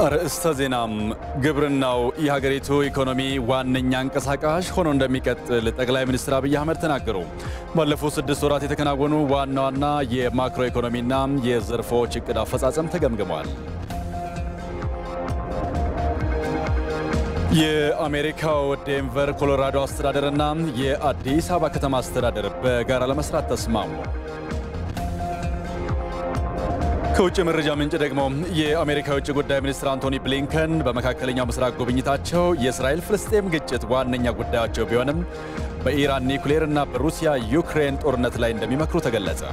አርእስተ ዜናም ግብርናው የሀገሪቱ ኢኮኖሚ ዋነኛ አንቀሳቃሽ ሆኖ እንደሚቀጥል ጠቅላይ ሚኒስትር አብይ አህመድ ተናገሩ። ባለፉት 6 ወራት የተከናወኑ ዋና ዋና የማክሮ ኢኮኖሚና የዘርፎች እቅድ አፈጻጸም ተገምግሟል። የአሜሪካው ዴንቨር ኮሎራዶ አስተዳደርና የአዲስ አበባ ከተማ አስተዳደር በጋራ ለመስራት ተስማሙ። ከውጭ መረጃ ምንጭ ደግሞ የአሜሪካ የውጭ ጉዳይ ሚኒስትር አንቶኒ ብሊንከን በመካከለኛው ምስራቅ ጉብኝታቸው የእስራኤል ፍልስጤም ግጭት ዋነኛ ጉዳያቸው ቢሆንም በኢራን ኒውክሌርና በሩሲያ ዩክሬን ጦርነት ላይ እንደሚመክሩ ተገለጸ።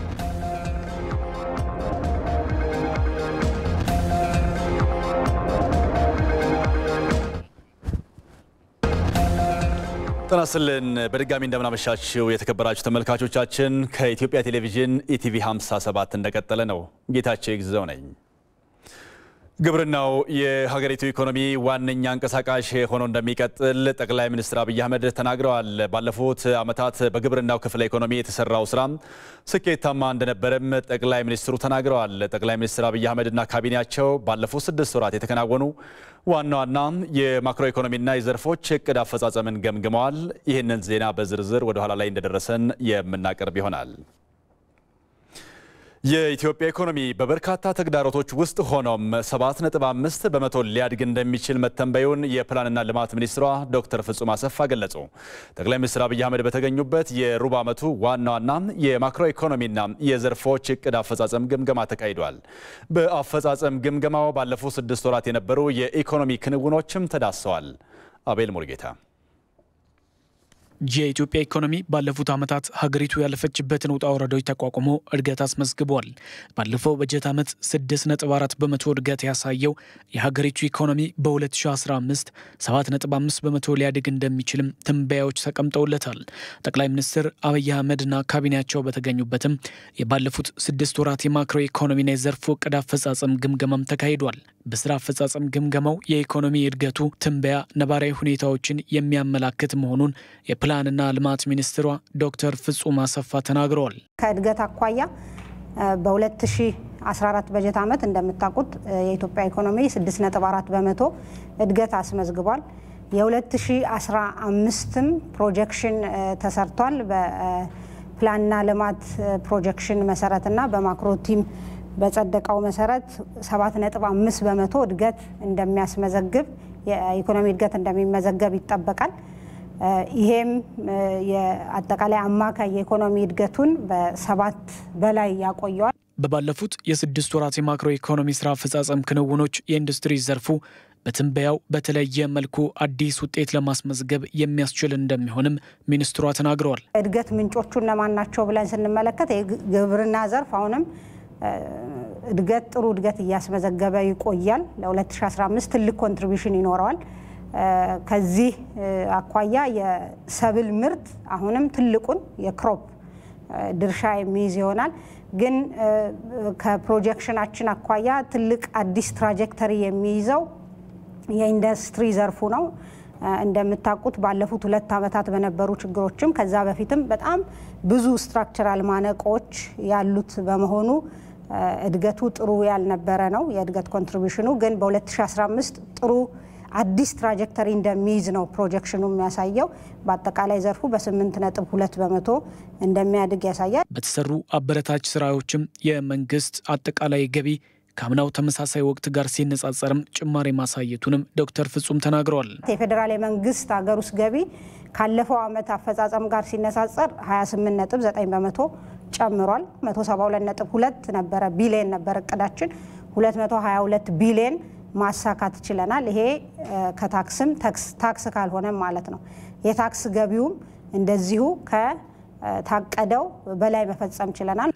ተናስልን በድጋሚ እንደምናመሻችሁ የተከበራችሁ ተመልካቾቻችን ከኢትዮጵያ ቴሌቪዥን ኢቲቪ 57 እንደቀጠለ ነው። ጌታቸው ይግዛው ነኝ። ግብርናው የሀገሪቱ ኢኮኖሚ ዋነኛ አንቀሳቃሽ ሆኖ እንደሚቀጥል ጠቅላይ ሚኒስትር አብይ አህመድ ተናግረዋል። ባለፉት ዓመታት በግብርናው ክፍለ ኢኮኖሚ የተሰራው ስራ ስኬታማ እንደነበረም ጠቅላይ ሚኒስትሩ ተናግረዋል። ጠቅላይ ሚኒስትር አብይ አህመድና ካቢኔያቸው ባለፉት 6 ወራት የተከናወኑ ዋና ዋና የማክሮ ኢኮኖሚና የዘርፎች እቅድ አፈጻጸምን ገምግመዋል። ይህንን ዜና በዝርዝር ወደ ኋላ ላይ እንደደረሰን የምናቀርብ ይሆናል። የኢትዮጵያ ኢኮኖሚ በበርካታ ተግዳሮቶች ውስጥ ሆኖም 7.5 በመቶ ሊያድግ እንደሚችል መተንበዩን የፕላንና ልማት ሚኒስትሯ ዶክተር ፍጹም አሰፋ ገለጹ። ጠቅላይ ሚኒስትር አብይ አህመድ በተገኙበት የሩብ ዓመቱ ዋና ዋና የማክሮ ኢኮኖሚና የዘርፎች እቅድ አፈጻጸም ግምገማ ተካሂዷል። በአፈጻጸም ግምገማው ባለፉት 6 ወራት የነበሩ የኢኮኖሚ ክንውኖችም ተዳሰዋል። አቤል ሙርጌታ የኢትዮጵያ ኢኮኖሚ ባለፉት ዓመታት ሀገሪቱ ያለፈችበትን ውጣ ውረዶች ተቋቁሞ እድገት አስመዝግቧል። ባለፈው በጀት ዓመት 6.4 በመቶ እድገት ያሳየው የሀገሪቱ ኢኮኖሚ በ2015 7.5 በመቶ ሊያድግ እንደሚችልም ትንበያዎች ተቀምጠውለታል። ጠቅላይ ሚኒስትር አብይ አህመድና ካቢኔያቸው በተገኙበትም የባለፉት 6 ወራት የማክሮ ኢኮኖሚና የዘርፉ እቅድ አፈጻጸም ግምገማም ተካሂዷል። በስራ አፈጻጸም ግምገማው የኢኮኖሚ እድገቱ ትንበያ ነባራዊ ሁኔታዎችን የሚያመላክት መሆኑን የፕላንና ልማት ሚኒስትሯ ዶክተር ፍጹም አሰፋ ተናግረዋል። ከእድገት አኳያ በ2014 በጀት ዓመት እንደምታውቁት የኢትዮጵያ ኢኮኖሚ 6.4 በመቶ እድገት አስመዝግቧል። የ2015ም ፕሮጀክሽን ተሰርቷል። በፕላንና ልማት ፕሮጀክሽን መሰረትና በማክሮ ቲም በጸደቀው መሰረት 7.5 በመቶ እድገት እንደሚያስመዘግብ የኢኮኖሚ እድገት እንደሚመዘገብ ይጠበቃል። ይሄም የአጠቃላይ አማካይ የኢኮኖሚ እድገቱን በ7 በላይ ያቆየዋል። በባለፉት የ6 ወራት የማክሮ ኢኮኖሚ ስራ አፈጻጸም ክንውኖች የኢንዱስትሪ ዘርፉ በትንበያው በተለየ መልኩ አዲስ ውጤት ለማስመዝገብ የሚያስችል እንደሚሆንም ሚኒስትሯ ተናግረዋል። እድገት ምንጮቹ እነማን ናቸው ብለን ስንመለከት የግብርና ዘርፍ አሁንም እድገት ጥሩ እድገት እያስመዘገበ ይቆያል። ለ2015 ትልቅ ኮንትሪቢዩሽን ይኖረዋል። ከዚህ አኳያ የሰብል ምርት አሁንም ትልቁን የክሮፕ ድርሻ የሚይዝ ይሆናል። ግን ከፕሮጀክሽናችን አኳያ ትልቅ አዲስ ትራጀክተሪ የሚይዘው የኢንዱስትሪ ዘርፉ ነው። እንደምታውቁት ባለፉት 2 ዓመታት በነበሩ ችግሮችም ከዛ በፊትም በጣም ብዙ ስትራክቸራል ማነቆች ያሉት በመሆኑ እድገቱ ጥሩ ያልነበረ ነው። የእድገት ኮንትሪቢዩሽኑ ግን በ2015 ጥሩ አዲስ ትራጀክተሪ እንደሚይዝ ነው ፕሮጀክሽኑ የሚያሳየው። በአጠቃላይ ዘርፉ በ8.2 በመቶ እንደሚያድግ ያሳያል። በተሰሩ አበረታች ስራዎችም የመንግስት አጠቃላይ ገቢ ከአምናው ተመሳሳይ ወቅት ጋር ሲነጻጸርም ጭማሪ ማሳየቱንም ዶክተር ፍጹም ተናግረዋል። የፌዴራል መንግስት ሀገር ውስጥ ገቢ ካለፈው ዓመት አፈጻጸም ጋር ሲነጻጸር 28.9 በመቶ ጨምሯል። 172.2 ነበረ ቢሊየን ነበር እቅዳችን 222 ቢሊየን ማሳካት ችለናል። ይሄ ከታክስም ታክስ ካልሆነ ማለት ነው። የታክስ ገቢውም እንደዚሁ ከታቀደው በላይ መፈጸም ችለናል።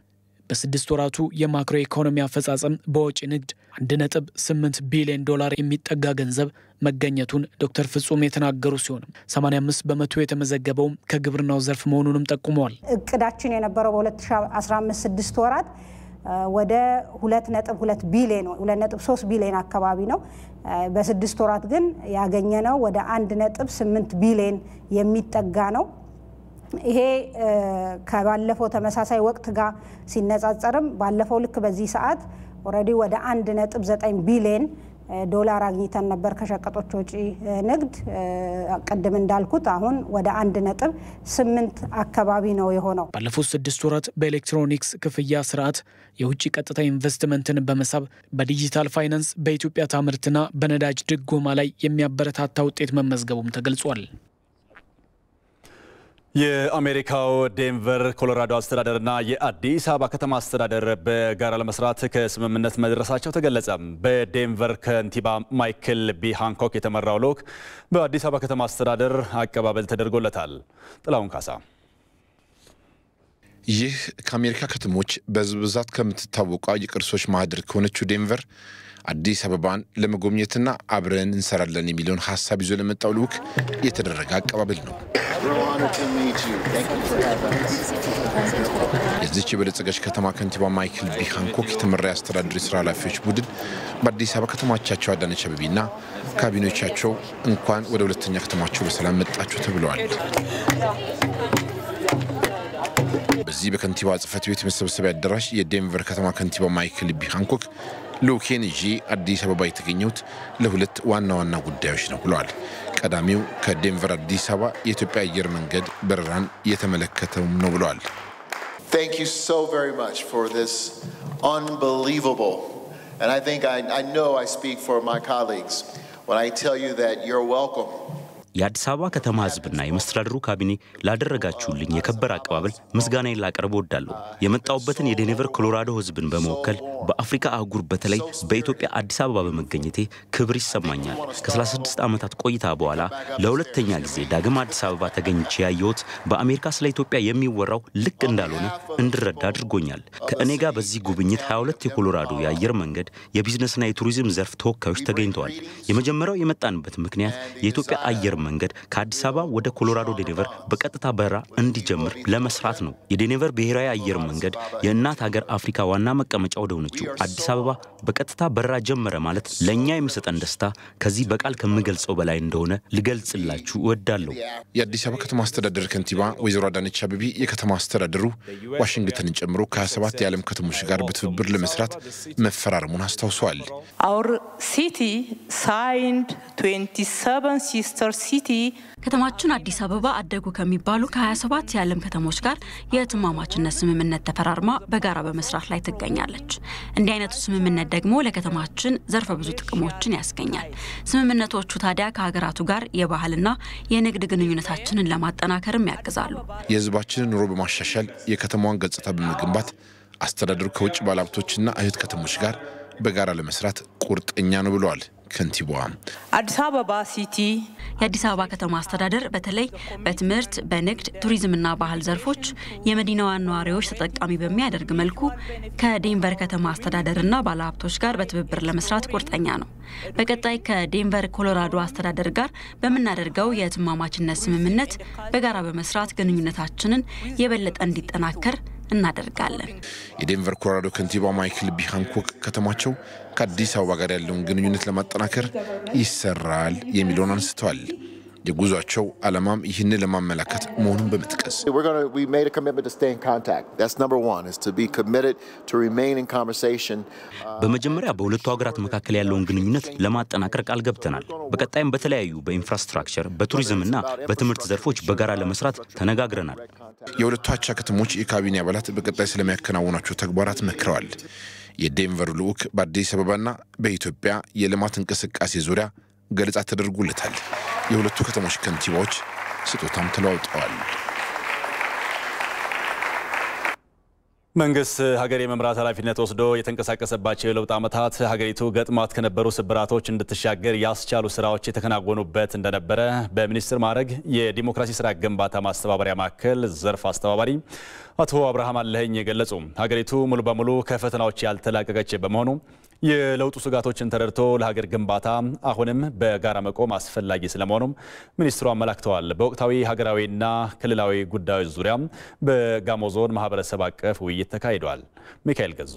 በ6 ወራቱ የማክሮ ኢኮኖሚ አፈጻጸም በወጪ ንግድ 1.8 ቢሊዮን ዶላር የሚጠጋ ገንዘብ መገኘቱን ዶክተር ፍጹም የተናገሩ ሲሆን 85 በመቶ የተመዘገበው ከግብርናው ዘርፍ መሆኑንም ጠቁመዋል። እቅዳችን የነበረው በ2015 6 ወራት ወደ 2.2 ቢሊዮን 2.3 ቢሊዮን አካባቢ ነው። በ6 ወራት ግን ያገኘነው ወደ 1.8 ቢሊዮን የሚጠጋ ነው። ይሄ ከባለፈው ተመሳሳይ ወቅት ጋር ሲነጻጸርም ባለፈው ልክ በዚህ ሰዓት ኦሬዲ ወደ 1.9 ቢሊዮን ዶላር አግኝተን ነበር ከሸቀጦች ወጪ ንግድ ቀደም እንዳልኩት አሁን ወደ 1.8 አካባቢ ነው የሆነው። ባለፉት 6 ወራት በኤሌክትሮኒክስ ክፍያ ስርዓት የውጭ ቀጥታ ኢንቨስትመንትን በመሳብ በዲጂታል ፋይናንስ በኢትዮጵያ ታምርትና በነዳጅ ድጎማ ላይ የሚያበረታታ ውጤት መመዝገቡም ተገልጿል። የአሜሪካው ዴንቨር ኮሎራዶ አስተዳደርና የአዲስ አበባ ከተማ አስተዳደር በጋራ ለመስራት ከስምምነት መድረሳቸው ተገለጸ። በዴንቨር ከንቲባ ማይክል ቢ ሃንኮክ የተመራው ልዑክ በአዲስ አበባ ከተማ አስተዳደር አቀባበል ተደርጎለታል። ጥላውን ካሳ ይህ ከአሜሪካ ከተሞች በብዛት ከምትታወቀው የቅርሶች ማህደር ከሆነችው ዴንቨር አዲስ አበባን ለመጎብኘትና አብረን እንሰራለን የሚለውን ሐሳብ ይዞ ለመጣው ልዑክ የተደረገ አቀባበል ነው። የዚች የበለጸገች ከተማ ከንቲባ ማይክል ቢ ሃንኮክ የተመራ አስተዳደር የሥራ ኃላፊዎች ቡድን በአዲስ አበባ ከተማቻቸው አዳነች አቤቤና ካቢኔዎቻቸው እንኳን ወደ ሁለተኛ ከተማቸው በሰላም መጣችሁ ተብለዋል። በዚህ በከንቲባ ጽሕፈት ቤት መሰብሰቢያ አዳራሽ የዴንቨር ከተማ ከንቲባ ማይክል ቢ ሃንኮክ ልዑኬን ይዤ አዲስ አበባ የተገኘሁት ለሁለት ዋና ዋና ጉዳዮች ነው ብለዋል። ቀዳሚው ከዴንቨር አዲስ አበባ የኢትዮጵያ አየር መንገድ በረራን የተመለከተውም ነው ብለዋል። Thank you so very much for this unbelievable, and I think I know I speak for my colleagues when I tell you that you're welcome. የአዲስ አበባ ከተማ ህዝብና የመስተዳድሩ ካቢኔ ላደረጋችሁልኝ የከበረ አቀባበል ምስጋናዬን ላቀርብ እወዳለሁ። የመጣውበትን የዴንቨር ኮሎራዶ ህዝብን በመወከል በአፍሪካ አህጉር በተለይ በኢትዮጵያ አዲስ አበባ በመገኘቴ ክብር ይሰማኛል። ከ36 ዓመታት ቆይታ በኋላ ለሁለተኛ ጊዜ ዳግም አዲስ አበባ ተገኝቼ ያየሁት በአሜሪካ ስለ ኢትዮጵያ የሚወራው ልክ እንዳልሆነ እንድረዳ አድርጎኛል። ከእኔ ጋር በዚህ ጉብኝት 22 የኮሎራዶ የአየር መንገድ የቢዝነስና የቱሪዝም ዘርፍ ተወካዮች ተገኝተዋል። የመጀመሪያው የመጣንበት ምክንያት የኢትዮጵያ አየር መንገድ ከአዲስ አበባ ወደ ኮሎራዶ ዴንቨር በቀጥታ በረራ እንዲጀምር ለመስራት ነው። የዴንቨር ብሔራዊ አየር መንገድ የእናት ሀገር አፍሪካ ዋና መቀመጫ ወደ ሆነችው አዲስ አበባ በቀጥታ በረራ ጀመረ ማለት ለኛ የሚሰጠን ደስታ ከዚህ በቃል ከምገልጸው በላይ እንደሆነ ልገልጽላችሁ እወዳለሁ። የአዲስ አበባ ከተማ አስተዳደር ከንቲባ ወይዘሮ አዳነች አቤቤ የከተማ አስተዳደሩ ዋሽንግተንን ጨምሮ ከ27 የዓለም ከተሞች ጋር በትብብር ለመስራት መፈራረሙን አስታውሰዋል። Our city signed 27 sister city. ከተማችን አዲስ አበባ አደጉ ከሚባሉ ከ27 የዓለም ከተሞች ጋር የትማማችነት ስምምነት ተፈራርማ በጋራ በመስራት ላይ ትገኛለች። እንዲህ አይነቱ ስምምነት ደግሞ ለከተማችን ዘርፈ ብዙ ጥቅሞችን ያስገኛል። ስምምነቶቹ ታዲያ ከሀገራቱ ጋር የባህልና የንግድ ግንኙነታችንን ለማጠናከርም ያግዛሉ። የህዝባችንን ኑሮ በማሻሻል የከተማዋን ገጽታ በመገንባት አስተዳደሩ ከውጭ ባለሀብቶችና እህት ከተሞች ጋር በጋራ ለመስራት ቁርጠኛ ነው ብለዋል ከንቲባዋ። አዲስ አበባ ሲቲ የአዲስ አበባ ከተማ አስተዳደር በተለይ በትምህርት፣ በንግድ፣ ቱሪዝምና ባህል ዘርፎች የመዲናዋን ነዋሪዎች ተጠቃሚ በሚያደርግ መልኩ ከዴንቨር ከተማ አስተዳደርና ባለሀብቶች ጋር በትብብር ለመስራት ቁርጠኛ ነው። በቀጣይ ከዴንቨር ኮሎራዶ አስተዳደር ጋር በመናደርገው የትማማችነት ስምምነት በጋራ በመስራት ግንኙነታችንን የበለጠ እንዲጠናከር እናደርጋለን። የዴንቨር ኮሎራዶ ከንቲባ ማይክል ቢ ሃንኮክ ከተማቸው ከአዲስ አበባ ጋር ያለውን ግንኙነት ለማጠናከር ይሰራል የሚለውን አንስተዋል። የጉዟቸው ዓላማም ይህንን ለማመላከት መሆኑን በመጥቀስ We made a commitment to stay in contact. That's number one, is to be committed to remain in conversation. በመጀመሪያ በሁለቱ ሀገራት መካከል ያለውን ግንኙነት ለማጠናከር ቃል ገብተናል። በቀጣይም በተለያዩ በኢንፍራስትራክቸር፣ በቱሪዝምና በትምህርት ዘርፎች በጋራ ለመስራት ተነጋግረናል። የሁለቱ አቻ ከተሞች የካቢኔ አባላት በቀጣይ ስለሚያከናውናቸው ተግባራት መክረዋል። የዴንቨር ልዑክ በአዲስ አበባና በኢትዮጵያ የልማት እንቅስቃሴ ዙሪያ ገለጻ ተደርጎለታል። የሁለቱ ከተሞች ከንቲባዎች ስጦታም ተለዋውጠዋል። መንግስት ሀገር የመምራት ኃላፊነት ወስዶ የተንቀሳቀሰባቸው የለውጥ ዓመታት ሀገሪቱ ገጥሟት ከነበሩ ስብራቶች እንድትሻገር ያስቻሉ ስራዎች የተከናወኑበት እንደነበረ በሚኒስትር ማዕረግ የዲሞክራሲ ስራ ግንባታ ማስተባበሪያ ማዕከል ዘርፍ አስተባባሪ አቶ አብርሃም አለኸኝ ገለጹ። ሀገሪቱ ሙሉ በሙሉ ከፈተናዎች ያልተላቀቀች በመሆኑ የለውጡ ስጋቶችን ተረድቶ ለሀገር ግንባታ አሁንም በጋራ መቆም አስፈላጊ ስለመሆኑም ሚኒስትሩ አመላክተዋል። በወቅታዊ ሀገራዊና ክልላዊ ጉዳዮች ዙሪያ በጋሞ ዞን ማህበረሰብ አቀፍ ውይይት ተካሂዷል። ሚካኤል ገዙ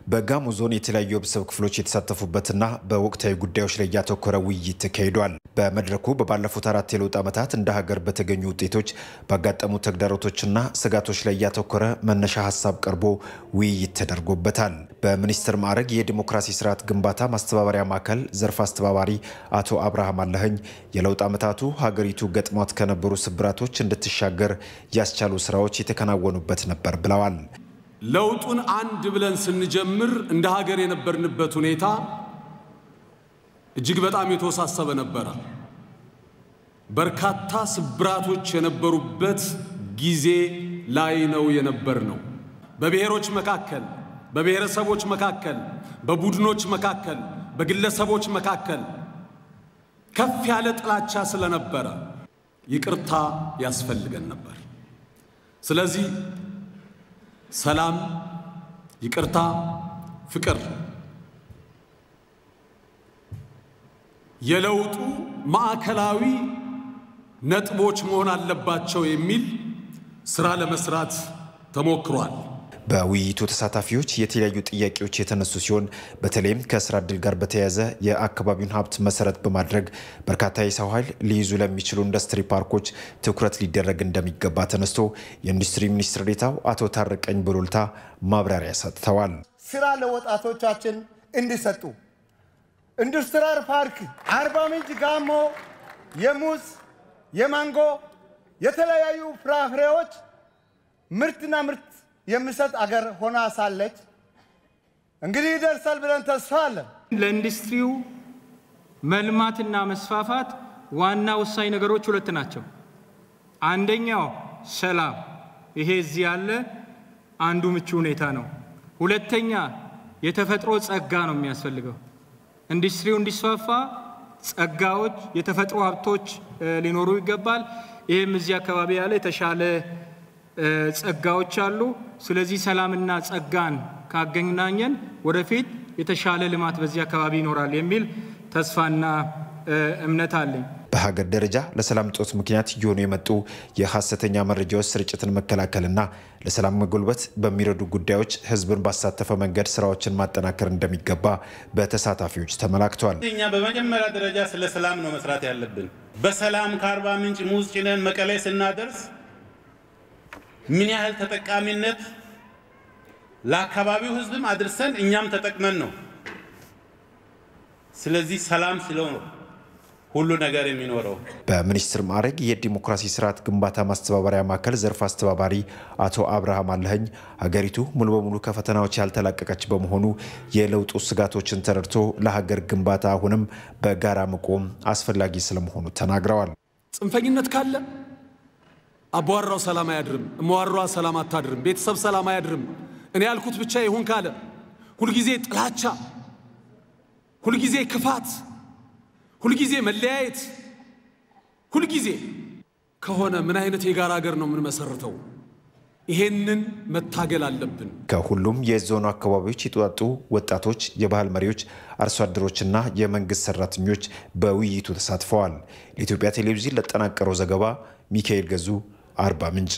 በጋሞ ዞን የተለያዩ የህብረተሰብ ክፍሎች የተሳተፉበትና በወቅታዊ ጉዳዮች ላይ ያተኮረ ውይይት ተካሂዷል። በመድረኩ ባለፉት 4 የለውጥ ዓመታት እንደ ሀገር በተገኙ ውጤቶች ባጋጠሙ ተግዳሮቶችና ስጋቶች ላይ ያተኮረ መነሻ ሀሳብ ቀርቦ ውይይት ተደርጎበታል። በሚኒስትር ማዕረግ የዲሞክራሲ ስርዓት ግንባታ ማስተባበሪያ ማዕከል ዘርፍ አስተባባሪ አቶ አብርሃም አለኸኝ የለውጥ ዓመታቱ ሀገሪቱ ገጥሟት ከነበሩ ስብራቶች እንድትሻገር ያስቻሉ ስራዎች የተከናወኑበት ነበር ብለዋል። ለውጡን አንድ ብለን ስንጀምር እንደ ሀገር የነበርንበት ሁኔታ እጅግ በጣም የተወሳሰበ ነበር። በርካታ ስብራቶች የነበሩበት ጊዜ ላይ ነው የነበርነው። በብሔሮች መካከል፣ በብሔረሰቦች መካከል፣ በቡድኖች መካከል፣ በግለሰቦች መካከል ከፍ ያለ ጥላቻ ስለነበረ ይቅርታ ያስፈልገን ነበር። ስለዚህ ሰላም፣ ይቅርታ፣ ፍቅር የለውጡ ማዕከላዊ ነጥቦች መሆን አለባቸው የሚል ስራ ለመስራት ተሞክሯል። በውይይቱ ተሳታፊዎች የተለያዩ ጥያቄዎች የተነሱ ሲሆን በተለይም ከስራ ዕድል ጋር በተያያዘ የአካባቢውን ሀብት መሰረት በማድረግ በርካታ የሰው ኃይል ሊይዙ ለሚችሉ ኢንዱስትሪ ፓርኮች ትኩረት ሊደረግ እንደሚገባ ተነስቶ የኢንዱስትሪ ሚኒስትር ዴኤታው አቶ ታረቀኝ ቡሉልታ ማብራሪያ ሰጥተዋል። ስራ ለወጣቶቻችን እንዲሰጡ ኢንዱስትሪ ፓርክ አርባ ምንጭ ጋሞ የሙዝ የማንጎ የተለያዩ ፍራፍሬዎች ምርትና ምርት የምሰጥ አገር ሆና ሳለች እንግዲህ ይደርሳል ብለን ተስፋ አለን። ለኢንዱስትሪው መልማትና መስፋፋት ዋና ወሳኝ ነገሮች ሁለት ናቸው። አንደኛው ሰላም፣ ይሄ እዚህ ያለ አንዱ ምቹ ሁኔታ ነው። ሁለተኛ የተፈጥሮ ጸጋ ነው የሚያስፈልገው። ኢንዱስትሪው እንዲስፋፋ ጸጋዎች፣ የተፈጥሮ ሀብቶች ሊኖሩ ይገባል። ይሄም እዚህ አካባቢ ያለ የተሻለ ጸጋዎች አሉ። ስለዚህ ሰላምና ጸጋን ካገናኘን ወደፊት የተሻለ ልማት በዚህ አካባቢ ይኖራል የሚል ተስፋና እምነት አለኝ። በሀገር ደረጃ ለሰላም እጦት ምክንያት እየሆኑ የመጡ የሐሰተኛ መረጃዎች ስርጭትን መከላከልና ለሰላም መጎልበት በሚረዱ ጉዳዮች ህዝብን ባሳተፈ መንገድ ስራዎችን ማጠናከር እንደሚገባ በተሳታፊዎች ተመላክቷል። እኛ በመጀመሪያ ደረጃ ስለ ሰላም ነው መስራት ያለብን። በሰላም ከአርባ ምንጭ ሙዝ ጭነን መቀሌ ስናደርስ ምን ያህል ተጠቃሚነት ለአካባቢው ህዝብም አድርሰን እኛም ተጠቅመን ነው። ስለዚህ ሰላም ሲለው ነው ሁሉ ነገር የሚኖረው። በሚኒስትር ማዕረግ የዲሞክራሲ ስርዓት ግንባታ ማስተባበሪያ ማዕከል ዘርፍ አስተባባሪ አቶ አብርሃም አለኸኝ ሀገሪቱ ሙሉ በሙሉ ከፈተናዎች ያልተላቀቀች በመሆኑ የለውጡ ስጋቶችን ተረድቶ ለሀገር ግንባታ አሁንም በጋራ መቆም አስፈላጊ ስለመሆኑ ተናግረዋል። ጽንፈኝነት ካለ አቧራው ሰላም አያድርም፣ እመዋሯ ሰላም አታድርም፣ ቤተሰብ ሰላም አያድርም። እኔ ያልኩት ብቻ ይሁን ካለ ሁልጊዜ ጥላቻ፣ ሁልጊዜ ክፋት፣ ሁልጊዜ መለያየት፣ ሁልጊዜ ከሆነ ምን አይነት የጋራ ሀገር ነው ምን መሰረተው? ይሄንን መታገል አለብን። ከሁሉም የዞኑ አካባቢዎች የተወጣጡ ወጣቶች፣ የባህል መሪዎች፣ አርሶ አደሮችና የመንግስት ሰራተኞች በውይይቱ ተሳትፈዋል። ለኢትዮጵያ ቴሌቪዥን ለተጠናቀረው ዘገባ ሚካኤል ገዙ አርባ ምንጭ።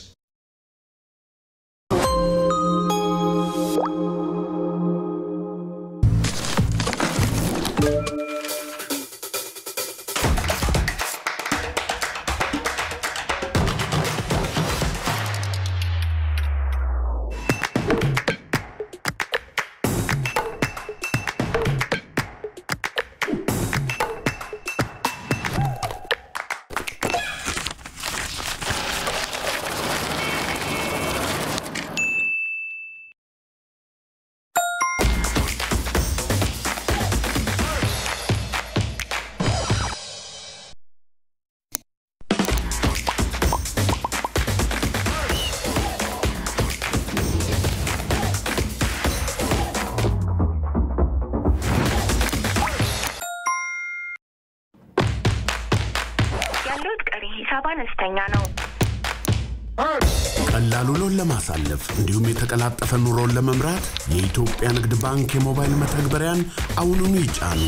ቀላል ውሎን ለማሳለፍ እንዲሁም የተቀላጠፈ ኑሮን ለመምራት የኢትዮጵያ ንግድ ባንክ የሞባይል መተግበሪያን አሁኑኑ ይጫኑ።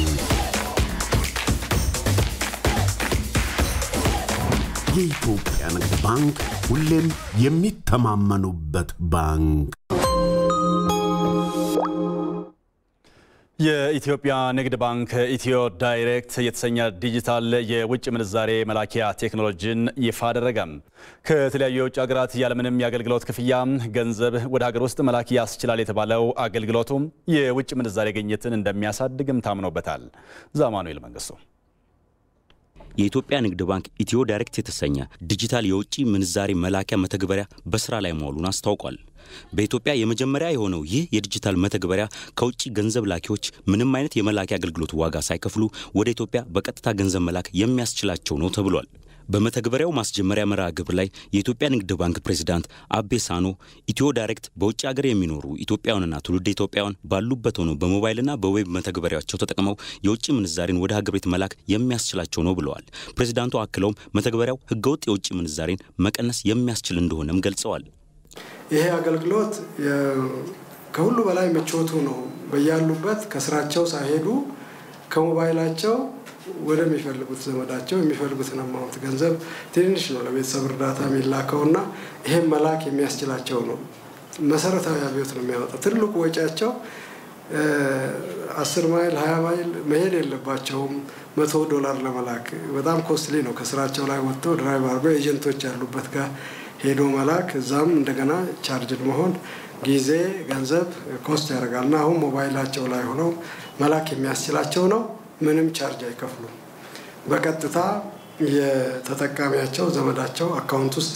የኢትዮጵያ ንግድ ባንክ ሁሌም የሚተማመኑበት ባንክ። የኢትዮጵያ ንግድ ባንክ ኢትዮ ዳይሬክት የተሰኘ ዲጂታል የውጭ ምንዛሬ መላኪያ ቴክኖሎጂን ይፋ አደረገ። ከተለያዩ የውጭ ሀገራት ያለምንም የአገልግሎት ክፍያ ገንዘብ ወደ ሀገር ውስጥ መላክ ያስችላል የተባለው አገልግሎቱ የውጭ ምንዛሬ ግኝትን እንደሚያሳድግም ታምኖበታል። ዛማኑኤል መንግስቱ የኢትዮጵያ ንግድ ባንክ ኢትዮ ዳይሬክት የተሰኘ ዲጂታል የውጭ ምንዛሬ መላኪያ መተግበሪያ በስራ ላይ መዋሉን አስታውቋል። በኢትዮጵያ የመጀመሪያ የሆነው ይህ የዲጂታል መተግበሪያ ከውጭ ገንዘብ ላኪዎች ምንም አይነት የመላኪያ አገልግሎት ዋጋ ሳይከፍሉ ወደ ኢትዮጵያ በቀጥታ ገንዘብ መላክ የሚያስችላቸው ነው ተብሏል። በመተግበሪያው ማስጀመሪያ መርሃ ግብር ላይ የኢትዮጵያ ንግድ ባንክ ፕሬዝዳንት አቤ ሳኖ ኢትዮ ዳይሬክት በውጭ ሀገር የሚኖሩ ኢትዮጵያውያንና ትውልደ ኢትዮጵያውያን ባሉበት ሆነው በሞባይልና በዌብ መተግበሪያቸው ተጠቅመው የውጭ ምንዛሬን ወደ ሀገር ቤት መላክ የሚያስችላቸው ነው ብለዋል። ፕሬዝዳንቱ አክለውም መተግበሪያው ህገወጥ የውጭ ምንዛሬን መቀነስ የሚያስችል እንደሆነም ገልጸዋል። ይሄ አገልግሎት ከሁሉ በላይ ምቾቱ ነው። በያሉበት ከስራቸው ሳይሄዱ ከሞባይላቸው ወደሚፈልጉት ዘመዳቸው የሚፈልጉትን አማውንት ገንዘብ ትንሽ ነው ለቤተሰብ እርዳታ የሚላከውና ይሄን መላክ የሚያስችላቸው ነው። መሰረታዊ አብዮት ነው የሚያወጣው። ትልቁ ወጪያቸው 10 ማይል 20 ማይል መሄድ የለባቸውም። $100 ለመላክ በጣም ኮስትሊ ነው። ከስራቸው ላይ ወጥተው ድራይቭ አድርገው ኤጀንቶች ያሉበት ጋር ሄዶ መላክ እዛም እንደገና ቻርጅድ መሆን ጊዜ ገንዘብ ኮስት ያደርጋልና አሁን ሞባይላቸው ላይ ሆነው መላክ የሚያስችላቸው ነው። ምንም ቻርጅ አይከፍሉም። በቀጥታ የተጠቃሚያቸው ዘመዳቸው አካውንት ውስጥ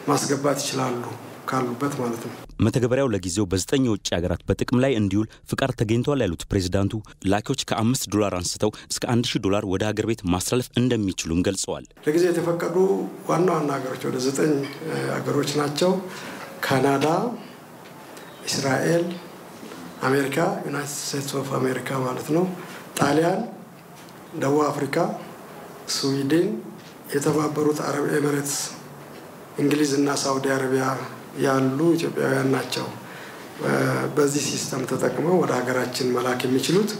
ማስገባት ይችላሉ ካሉበት ማለት ነው። መተግበሪያው ለጊዜው በ9 የውጭ ሀገራት በጥቅም ላይ እንዲውል ፍቃድ ተገኝቷል ያሉት ፕሬዝዳንቱ ላኪዎች ከ$5 አንስተው እስከ $1000 ወደ ሀገር ቤት ማስተላለፍ እንደሚችሉም ገልጸዋል። ለጊዜው የተፈቀዱ ዋና ሀገሮች ወደ 9 ሀገሮች ናቸው። ካናዳ፣ እስራኤል፣ አሜሪካ፣ ዩናይትድ ስቴትስ ኦፍ አሜሪካ ማለት ነው፣ ጣሊያን፣ ደቡብ አፍሪካ፣ ስዊድን፣ የተባበሩት አረብ ኤሚሬትስ፣ እንግሊዝ እና ሳውዲ አረቢያ ያሉ ኢትዮጵያውያን ናቸው። በዚህ ሲስተም ተጠቅመው ወደ ሀገራችን መላክ የሚችሉት።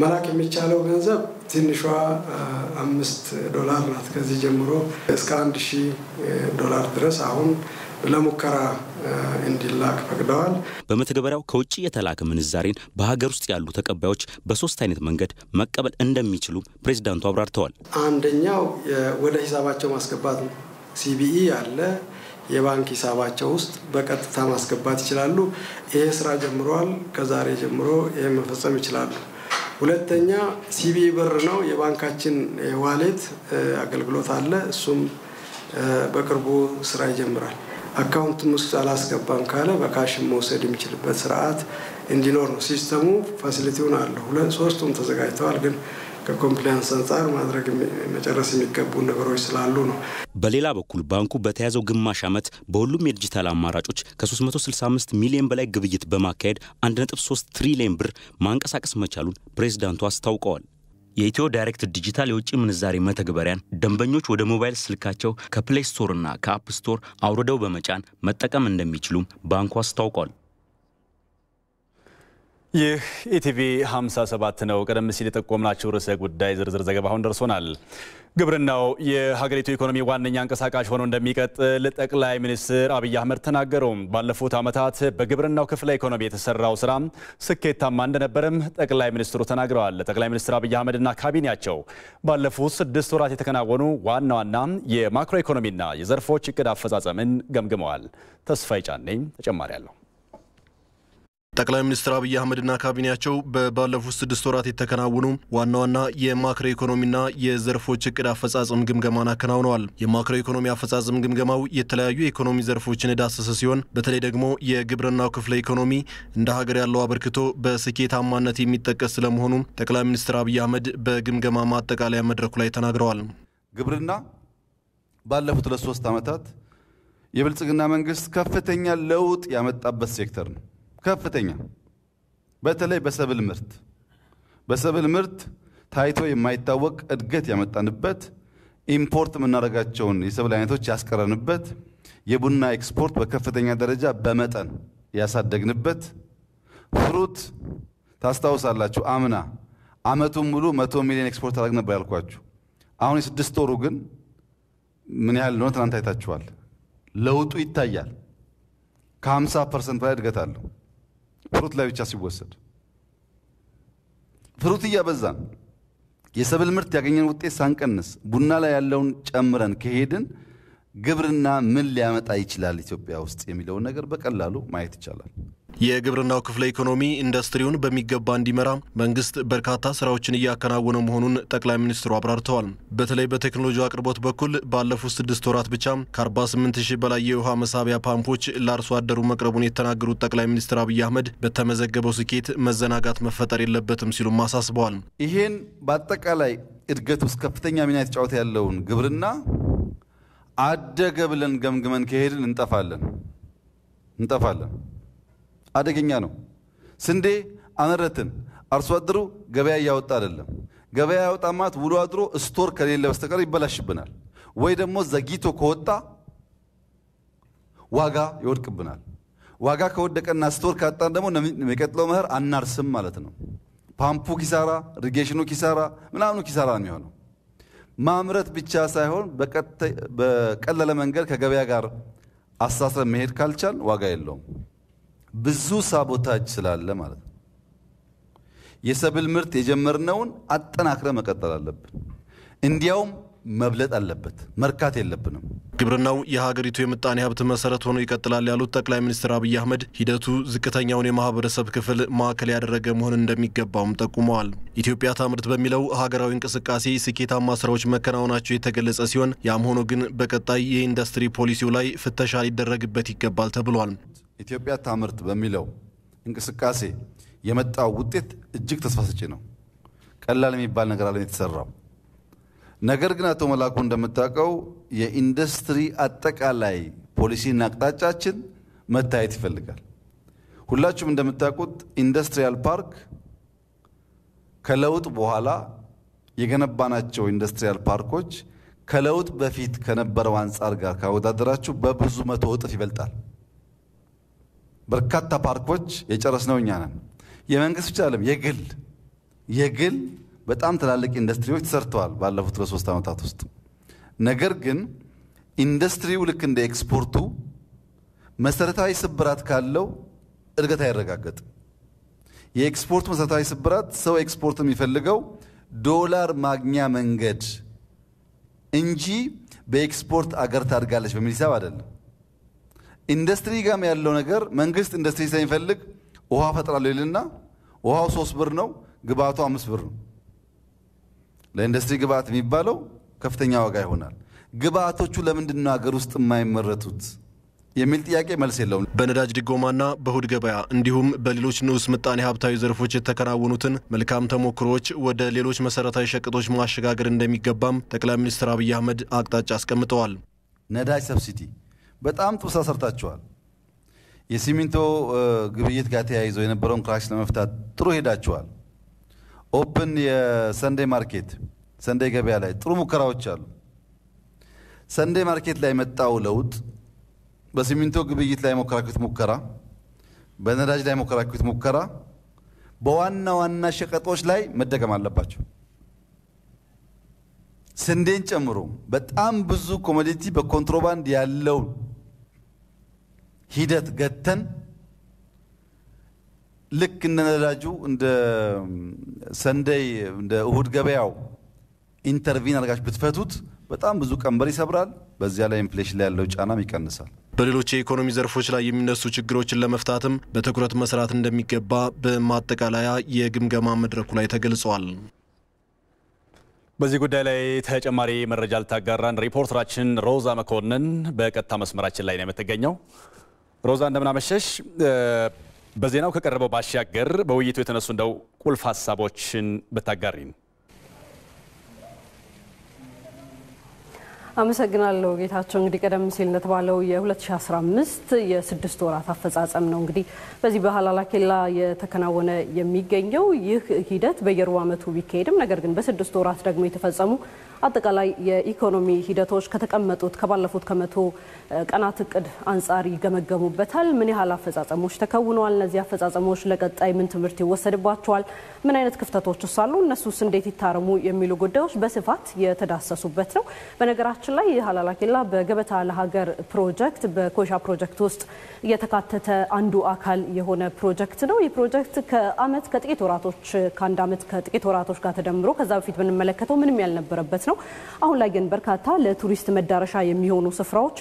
መላክ የሚቻለው ገንዘብ ትንሿ $5 ናት። ከዚህ ጀምሮ እስከ $1000 ድረስ አሁን ለሙከራ እንዲላክ ፈቅደዋል። በመተግበሪያው ከውጭ የተላከ ምንዛሬን በሀገር ውስጥ ያሉ ተቀባዮች በ3 አይነት መንገድ መቀበል እንደሚችሉ ፕሬዝዳንቱ አብራርተዋል። አንደኛው ወደ ሂሳባቸው ማስገባት ነው። ሲቢኢ አለ። የባንክ ሂሳባቸው ውስጥ በቀጥታ ማስገባት ይችላሉ። ይሄ ስራ ጀምሯል። ከዛሬ ጀምሮ ይሄ መፈጸም ይችላሉ። ሁለተኛ ሲቢኢ ብር ነው። የባንካችን ዋሌት አገልግሎት አለ። እሱም በቅርቡ ስራ ይጀምራል። አካውንት ውስጥ አላስገባም ካለ በካሽ መውሰድ የሚችልበት ስርዓት እንዲኖር ነው። ሲስተሙ ፋሲሊቲውን አለው። ሶስቱም ተዘጋጅተዋል። ግን ከኮምፕላያንስ አንጻር ማድረግ መጨረስ የሚገቡ ነገሮች ስላሉ ነው። በሌላ በኩል ባንኩ በተያዘው ግማሽ ዓመት በሁሉም የዲጂታል አማራጮች ከ365 ሚሊዮን በላይ ግብይት በማካሄድ 1.3 ትሪሊዮን ብር ማንቀሳቀስ መቻሉን ፕሬዝዳንቱ አስታውቀዋል። የኢትዮ ዳይሬክት ዲጂታል የውጭ ምንዛሬ መተግበሪያን ደንበኞች ወደ ሞባይል ስልካቸው ከፕሌይ ስቶር እና ከአፕ ስቶር አውርደው በመጫን መጠቀም እንደሚችሉም ባንኩ አስታውቋል። ይህ ኢቲቪ 57 ነው። ቀደም ሲል የጠቆምናችሁ ርዕሰ ጉዳይ ዝርዝር ዘገባ አሁን ደርሶናል። ግብርናው የሀገሪቱ ኢኮኖሚ ዋነኛ አንቀሳቃሽ ሆኖ እንደሚቀጥል ጠቅላይ ሚኒስትር አብይ አህመድ ተናገሩ። ባለፉት ዓመታት በግብርናው ክፍለ ኢኮኖሚ የተሰራው ስራ ስኬታማ እንደነበረም ጠቅላይ ሚኒስትሩ ተናግረዋል። ጠቅላይ ሚኒስትር አብይ አህመድና ካቢኔያቸው ባለፉት 6 ወራት የተከናወኑ ዋና ዋና የማክሮ ኢኮኖሚና የዘርፎች እቅድ አፈጻጸምን ገምግመዋል። ተስፋዬ ጫኔ ተጨማሪ አለው። ጠቅላይ ሚኒስትር አብይ አህመድና ካቢኔያቸው ባለፉት 6 ወራት የተከናወኑ ዋና ዋና የማክሮ ኢኮኖሚና የዘርፎች እቅድ አፈጻጸም ግምገማን አከናውነዋል። የማክሮ ኢኮኖሚ አፈጻጸም ግምገማው የተለያዩ የኢኮኖሚ ዘርፎችን የዳሰሰ ሲሆን በተለይ ደግሞ የግብርናው ክፍለ ኢኮኖሚ እንደ ሀገር ያለው አበርክቶ በስኬታማነት የሚጠቀስ ስለመሆኑ ጠቅላይ ሚኒስትር አብይ አህመድ በግምገማ ማጠቃለያ መድረኩ ላይ ተናግረዋል። ግብርና ባለፉት 2-3 ዓመታት የብልጽግና መንግስት ከፍተኛ ለውጥ ያመጣበት ሴክተር ነው። ከፍተኛ በተለይ በሰብል ምርት ታይቶ የማይታወቅ እድገት ያመጣንበት፣ ኢምፖርት የምናደርጋቸውን የሰብል አይነቶች ያስቀረንበት፣ የቡና ኤክስፖርት በከፍተኛ ደረጃ በመጠን ያሳደግንበት፣ ፍሩት ታስታውሳላችሁ አምና አመቱን ሙሉ 100 ሚሊዮን ኤክስፖርት አድርገን ነበር ያልኳችሁ። አሁን የ6 ወሩ ግን ምን ያህል ነው ትናንት አይታችኋል። ለውጡ ይታያል። ከ50% በላይ እድገት አለው ፍሩት ላይ ብቻ ሲወሰድ። ፍሩት እያበዛን የሰብል ምርት ያገኘን ውጤት ሳንቀንስ ቡና ላይ ያለውን ጨምረን ከሄድን ግብርና ምን ሊያመጣ ይችላል ኢትዮጵያ ውስጥ የሚለውን ነገር በቀላሉ ማየት ይቻላል። የግብርናው ክፍለ ኢኮኖሚ ኢንዱስትሪውን በሚገባ እንዲመራ መንግስት በርካታ ስራዎችን እያከናወነ መሆኑን ጠቅላይ ሚኒስትሩ አብራርተዋል። በተለይ በቴክኖሎጂ አቅርቦት በኩል ባለፉት 6 ወራት ብቻ ከ48000 በላይ የውሃ መሳቢያ ፓምፖች ለአርሶ አደሩ መቅረቡን የተናገሩት ጠቅላይ ሚኒስትር አብይ አህመድ በተመዘገበው ስኬት መዘናጋት መፈጠር የለበትም ሲሉም አሳስበዋል። ይሄን በአጠቃላይ እድገት ውስጥ ከፍተኛ ሚና የተጫወተ ያለውን ግብርና አደገ ብለን ገምግመን ከሄድን እንጠፋለን። አደገኛ ነው። ስንዴ አመረትን፣ አርሶ አደሩ ገበያ ያወጣ አይደለም። ገበያ ያወጣ ማለት ውሎ አድሮ ስቶር ከሌለ በስተቀር ይበላሽብናል፣ ወይ ደግሞ ዘግይቶ ከወጣ ዋጋ ይወድቅብናል። ዋጋ ከወደቀና ስቶር ካጣን ደግሞ የሚቀጥለው መኸር አናርስም ማለት ነው። ፓምፑ ኪሳራ፣ ኢሪጌሽኑ ኪሳራ፣ ምናምኑ ኪሳራ ነው የሚሆነው። ማምረት ብቻ ሳይሆን በቀለለ መንገድ ከገበያ ጋር አሳስረን መሄድ ካልቻል ዋጋ የለውም። ብዙ ሳቦታጅ ስላለ ማለት ነው። የሰብል ምርት የጀመርነውን አጠናክረ መቀጠል አለብን። እንዲያውም መብለጥ አለበት፣ መርካት የለብንም። ግብርናው የሀገሪቱ የምጣኔ ሀብት መሰረት ሆኖ ይቀጥላል ያሉት ጠቅላይ ሚኒስትር አብይ አህመድ ሂደቱ ዝቅተኛውን የማህበረሰብ ክፍል ማዕከል ያደረገ መሆን እንደሚገባውም ጠቁመዋል። ኢትዮጵያ ታምርት በሚለው ሀገራዊ እንቅስቃሴ ስኬታማ ስራዎች መከናወናቸው የተገለጸ ሲሆን ያም ሆኖ ግን በቀጣይ የኢንዱስትሪ ፖሊሲው ላይ ፍተሻ ሊደረግበት ይገባል ተብሏል። ኢትዮጵያ ታምርት በሚለው እንቅስቃሴ የመጣው ውጤት እጅግ ተስፋ ሰጪ ነው። ቀላል የሚባል ነገር አለ የተሰራው። ነገር ግን አቶ መላኩ እንደምታውቀው የኢንዱስትሪ አጠቃላይ ፖሊሲና አቅጣጫችን መታየት ይፈልጋል። ሁላችሁም እንደምታውቁት ኢንዱስትሪያል ፓርክ ከለውጥ በኋላ የገነባናቸው ኢንዱስትሪያል ፓርኮች ከለውጥ በፊት ከነበረው አንጻር ጋር ካወዳደራችሁ በብዙ መቶ እጥፍ ይበልጣል። በርካታ ፓርኮች የጨረስነው እኛ ነን። የመንግስት ብቻ አይደለም፣ የግል በጣም ትላልቅ ኢንዱስትሪዎች ተሰርተዋል ባለፉት 3 ዓመታት ውስጥ። ነገር ግን ኢንዱስትሪው ልክ እንደ ኤክስፖርቱ መሰረታዊ ስብራት ካለው እድገት አይረጋገጥም። የኤክስፖርት መሰረታዊ ስብራት ሰው ኤክስፖርት የሚፈልገው ዶላር ማግኛ መንገድ እንጂ በኤክስፖርት አገር ታድጋለች በሚል ሂሳብ አይደለም። ኢንዱስትሪ ጋም ያለው ነገር መንግስት ኢንዱስትሪ ሳይፈልግ ውሃ ፈጥራለሁ ይልና ውሃው 3 ብር ነው፣ ግብአቱ 5 ብር ነው። ለኢንዱስትሪ ግብአት የሚባለው ከፍተኛ ዋጋ ይሆናል። ግብአቶቹ ለምንድን ነው ሀገር ውስጥ የማይመረቱት የሚል ጥያቄ መልስ የለውም። በነዳጅ ድጎማና በእሁድ ገበያ እንዲሁም በሌሎች ንዑስ ምጣኔ ሀብታዊ ዘርፎች የተከናወኑትን መልካም ተሞክሮዎች ወደ ሌሎች መሰረታዊ ሸቀጦች ማሸጋገር እንደሚገባም ጠቅላይ ሚኒስትር አብይ አህመድ አቅጣጫ አስቀምጠዋል። ነዳጅ ሰብሲዲ በጣም ጥሩ ስራ ሰርታችኋል። የሲሚንቶ ግብይት ጋር ተያይዞ የነበረውን ክራሽ ለመፍታት ጥሩ ሄዳችኋል። ኦፕን የሰንዴ ማርኬት ሰንዴ ገበያ ላይ ጥሩ ሙከራዎች አሉ። ሰንዴ ማርኬት ላይ መጣው ለውጥ በሲሚንቶ ግብይት ላይ ሞከራችሁት ሙከራ፣ በነዳጅ ላይ ሞከራችሁት ሙከራ በዋና ዋና ሸቀጦች ላይ መደገም አለባቸው። ስንዴን ጨምሮ በጣም ብዙ ኮሞዲቲ በኮንትሮባንድ ያለው ሂደት ገተን ልክ እንደ ነዳጁ እንደ ሰንደይ እንደ እሁድ ገበያው ኢንተርቪን አድርጋችሁ ብትፈቱት በጣም ብዙ ቀንበር ይሰብራል። በዚያ ላይ ኢንፍሌሽን ላይ ያለው ጫናም ይቀንሳል። በሌሎች የኢኮኖሚ ዘርፎች ላይ የሚነሱ ችግሮችን ለመፍታትም በትኩረት መስራት እንደሚገባ በማጠቃለያ የግምገማ መድረኩ ላይ ተገልጿል። በዚህ ጉዳይ ላይ ተጨማሪ መረጃ ልታጋራን ሪፖርተራችን ሮዛ መኮንን በቀጥታ መስመራችን ላይ ነው የምትገኘው። ሮዛ እንደምን አመሸሽ? በዜናው ከቀረበው ባሻገር በውይይቱ የተነሱ እንደው ቁልፍ ሀሳቦችን ብታጋሪን። አመሰግናለሁ ጌታቸው። እንግዲህ ቀደም ሲል እንደተባለው የ2015 የ6 ወራት አፈጻጸም ነው እንግዲህ በዚህ በሃላላ ኬላ የተከናወነ የሚገኘው። ይህ ሂደት በየሩብ ዓመቱ ቢካሄድም ነገር ግን በ6 ወራት ደግሞ የተፈጸሙ አጠቃላይ የኢኮኖሚ ሂደቶች ከተቀመጡት ከባለፉት ከመቶ ቀናት እቅድ አንጻር ይገመገሙበታል። ምን ያህል አፈጻጸሞች ተከውነዋል? እነዚህ አፈጻጸሞች ለቀጣይ ምን ትምህርት ይወሰድባቸዋል? ምን አይነት ክፍተቶች አሉ? እነሱስ እንዴት ይታረሙ? የሚሉ ጉዳዮች በስፋት የተዳሰሱበት ነው። በነገራችን ላይ የሀላላ ኬላ በገበታ ለሀገር ፕሮጀክት በኮይሻ ፕሮጀክት ውስጥ የተካተተ አንዱ አካል የሆነ ፕሮጀክት ነው። ይህ ፕሮጀክት ከአንድ ዓመት ከጥቂት ወራቶች ጋር ተደምሮ ከዛ በፊት ብንመለከተው ምንም ያልነበረበት ነው። አሁን ላይ ግን በርካታ ለቱሪስት መዳረሻ የሚሆኑ ስፍራዎች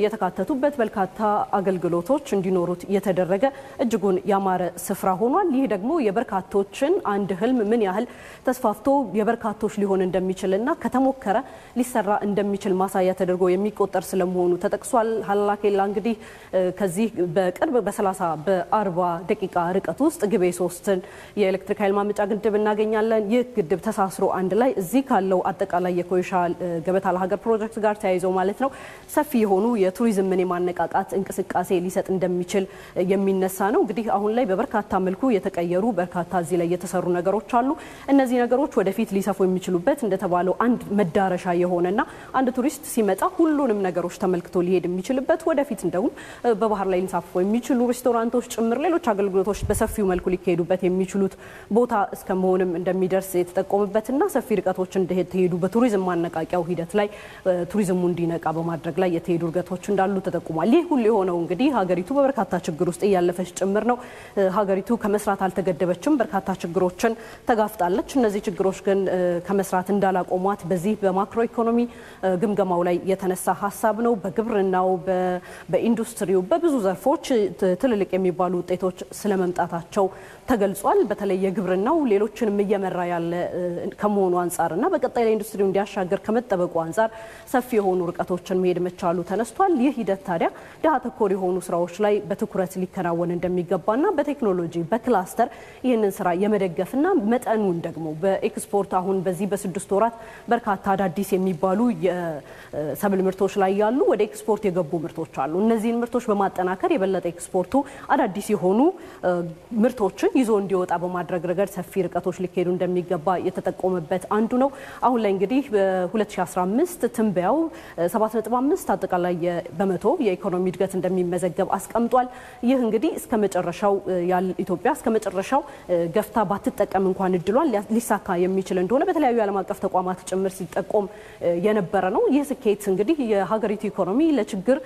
የተካተቱበት በርካታ አገልግሎቶች እንዲኖሩት የተደረገ እጅጉን ያማረ ስፍራ ሆኗል። ይህ ደግሞ የበርካቶችን አንድ ህልም ምን ያህል ተስፋፍቶ የበርካቶች ሊሆን እንደሚችልና ከተሞከረ ሊሰራ እንደሚችል ማሳያ ተደርጎ የሚቆጠር ስለመሆኑ ተጠቅሷል። ሀላላ ኬላ እንግዲህ ከዚህ በቅርብ በ40 ደቂቃ ርቀት ውስጥ ግቤ 3ን የኤሌክትሪክ ኃይል ማመንጫ ግድብ እናገኛለን። ይህ ግድብ ተሳስሮ አንድ ላይ እዚህ ካለው አጠቃላይ የኮይሻ ገበታ ለሀገር ፕሮጀክት ጋር ተያይዞ ማለት ነው ሰፊ የሆኑ የቱሪዝምን የማነቃቃት እንቅስቃሴ ሊሰጥ እንደሚችል የሚነሳ ነው። እንግዲህ አሁን ላይ በበርካታ መልኩ የተቀየሩ በርካታ እዚህ ላይ የተሰሩ ነገሮች አሉ። እነዚህ ነገሮች ወደፊት ሊሰፉ የሚችሉበት እንደተባለው አንድ መዳረሻ የሆነና አንድ ቱሪስት ሲመጣ ሁሉንም ነገሮች ተመልክቶ ሊሄድ የሚችልበት ወደፊት እንደውም በባህር ላይ ሊንሳፈፉ የሚችሉ ሬስቶራንቶች ጭምር ሌሎች አገልግሎቶች በሰፊው መልኩ ሊካሄዱበት የሚችሉት ቦታ እስከመሆንም እንደሚደርስ የተጠቆመበትና ሰፊ ርቀቶች እንደተሄዱ በቱሪዝም ማነቃቂያው ሂደት ላይ ቱሪዝሙ እንዲነቃ በማድረግ ላይ የተሄዱ ርቀቶች እንዳሉ ተጠቁሟል። ይህ ሁሉ የሆነው እንግዲህ ሀገሪቱ በበርካታ ችግር ውስጥ እያለፈች ጭምር ነው። ሀገሪቱ ከመስራት አልተገደበችም፣ በርካታ ችግሮችን ተጋፍጣለች። እነዚህ ችግሮች ግን ከመስራት እንዳላቆሟት በዚህ በማክሮ ኢኮኖሚ ግምገማው ላይ የተነሳ ሀሳብ ነው። በግብርናው፣ በኢንዱስትሪው፣ በብዙ ዘርፎች ትልልቅ የሚባሉ ውጤቶች ስለመምጣታቸው ተገልጿል። በተለይ የግብርናው ሌሎችንም እየመራ ያለ ከመሆኑ አንጻርና በቀጣይ ላይ ኢንዱስትሪው እንዲያሻገር ከመጠበቁ አንጻር ሰፊ የሆኑ ርቀቶችን መሄድ መቻሉ ተነስቷል። ይህ ሂደት ታዲያ ድሃ ተኮር የሆኑ ስራዎች ላይ በትኩረት ሊከናወን እንደሚገባና በቴክኖሎጂ በክላስተር ይህንን ስራ የመደገፍና መጠኑን ደግሞ በኤክስፖርት አሁን በዚህ በ6 ወራት በርካታ አዳዲስ የሚባሉ የሰብል ምርቶች ላይ ያሉ ወደ ኤክስፖርት የገቡ ምርቶች አሉ። እነዚህን ምርቶች በማጠናከር የበለጠ ኤክስፖርቱ አዳዲስ የሆኑ ምርቶችን ይዞ እንዲወጣ በማድረግ ረገድ ሰፊ ርቀቶች ሊካሄዱ እንደሚገባ የተጠቆመበት አንዱ ነው። አሁን ላይ እንግዲህ በ2015 ትንበያው 7.5 አጠቃላይ በመቶ የኢኮኖሚ እድገት እንደሚመዘገብ አስቀምጧል። ይህ እንግዲህ እስከ መጨረሻው ኢትዮጵያ እስከ መጨረሻው ገፍታ ባትጠቀም እንኳን እድሏን ሊሳካ የሚችል እንደሆነ በተለያዩ ዓለም አቀፍ ተቋማት ጭምር ሲጠቆም የነበረ ነው። ይህ ስኬት እንግዲህ የሀገሪቱ ኢኮኖሚ ለችግር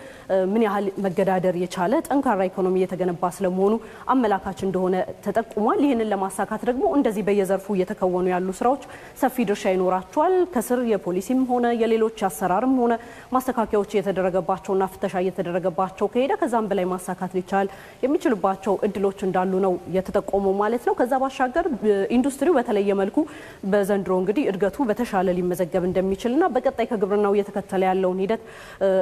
ምን ያህል መገዳደር የቻለ ጠንካራ ኢኮኖሚ የተገነባ ስለመሆኑ አመላካች እንደሆነ ተጠቁሟል። ይህንን ለማሳካት ደግሞ እንደዚህ በየዘርፉ እየተከወኑ ያሉ ስራዎች ሰፊ ድርሻ ይኖራቸዋል። ከስር የፖሊሲም ሆነ የሌሎች አሰራርም ሆነ ማስተካከያዎች የተደረገባቸውና ፍተሻ የተደረገባቸው ከሄደ ከዛም በላይ ማሳካት ሊቻል የሚችልባቸው እድሎች እንዳሉ ነው የተጠቆመው ማለት ነው። ከዛ ባሻገር ኢንዱስትሪው በተለየ መልኩ በዘንድሮ እንግዲህ እድገቱ በተሻለ ሊመዘገብ እንደሚችልና በቀጣይ ከግብርናው እየተከተለ ያለውን ሂደት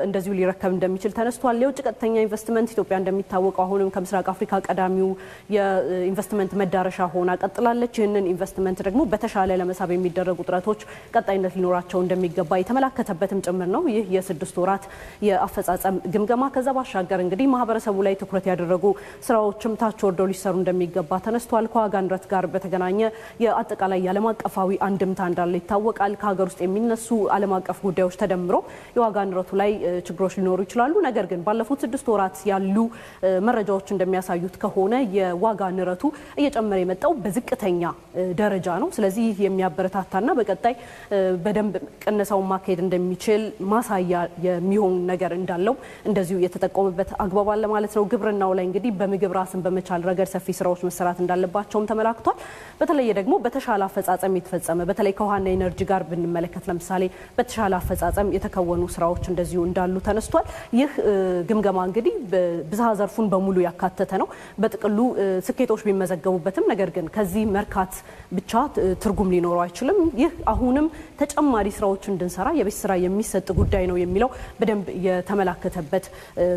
እንደዚሁ ሊረከብ እንደሚችል ተነስቷል። የውጭ ቀጥተኛ ኢንቨስትመንት ኢትዮጵያ እንደሚታወቀው አሁንም ከምስራቅ አፍሪካ ቀዳሚው የኢንቨስትመንት መዳረሻ ሆና ቀጥላለች። ይህንን ኢንቨስትመንት ደግሞ በተሻለ ለመሳብ የሚደረጉ ጥረቶች ቀጣይነት ሊኖራቸው እንደሚገባ የተመላከተበትም ጭምር ነው ይህ የ6 ወራት የአፈጻጸም ግምገማ። ከዛ ባሻገር እንግዲህ ማህበረሰቡ ላይ ትኩረት ያደረጉ ስራዎችም ታች ወርደው ሊሰሩ እንደሚገባ ተነስቷል። ከዋጋ ንረት ጋር በተገናኘ የአጠቃላይ የዓለም አቀፋዊ አንድምታ እንዳለ ይታወቃል። ከሀገር ውስጥ የሚነሱ ዓለም አቀፍ ጉዳዮች ተደምሮ የዋጋ ንረቱ ላይ ችግሮች ሊኖሩ ይችላሉ። ነገር ግን ባለፉት 6 ወራት ያሉ መረጃዎች እንደሚያሳዩት ከሆነ የዋጋ ንረቱ እየጨመረ የመጣው በዝቅተኛ ደረጃ ነው። ስለዚህ የሚያበረታታና በቀጣይ በደንብ ቅነሳውን ማካሄድ እንደሚችል ማሳያ የሚሆን ነገር እንዳለው እንደዚሁ የተጠቆመበት አግባብ አለ ማለት ነው። ግብርናው ላይ እንግዲህ በምግብ ራስን በመቻል ረገድ ሰፊ ስራዎች መሰራት እንዳለባቸውም ተመላክቷል። በተለይ ደግሞ በተሻለ አፈጻጸም የተፈጸመ በተለይ ከውሃና ኢነርጂ ጋር ብንመለከት ለምሳሌ በተሻለ አፈጻጸም የተከወኑ ስራዎች እንደዚሁ እንዳሉ ተነስቷል። ይህ ግምገማ እንግዲህ ብዝሃ ዘርፉን በሙሉ ያካተተ ነው። በጥቅሉ ስኬቶች ቢመዘገቡበትም ነገር ግን ከዚህ መርካት ብቻ ትርጉም ሊኖረው አይችልም። ይህ አሁንም ተጨማሪ ስራዎች እንድንሰራ የቤት ስራ የሚሰጥ ጉዳይ ነው የሚለው በደንብ የተመላከተበት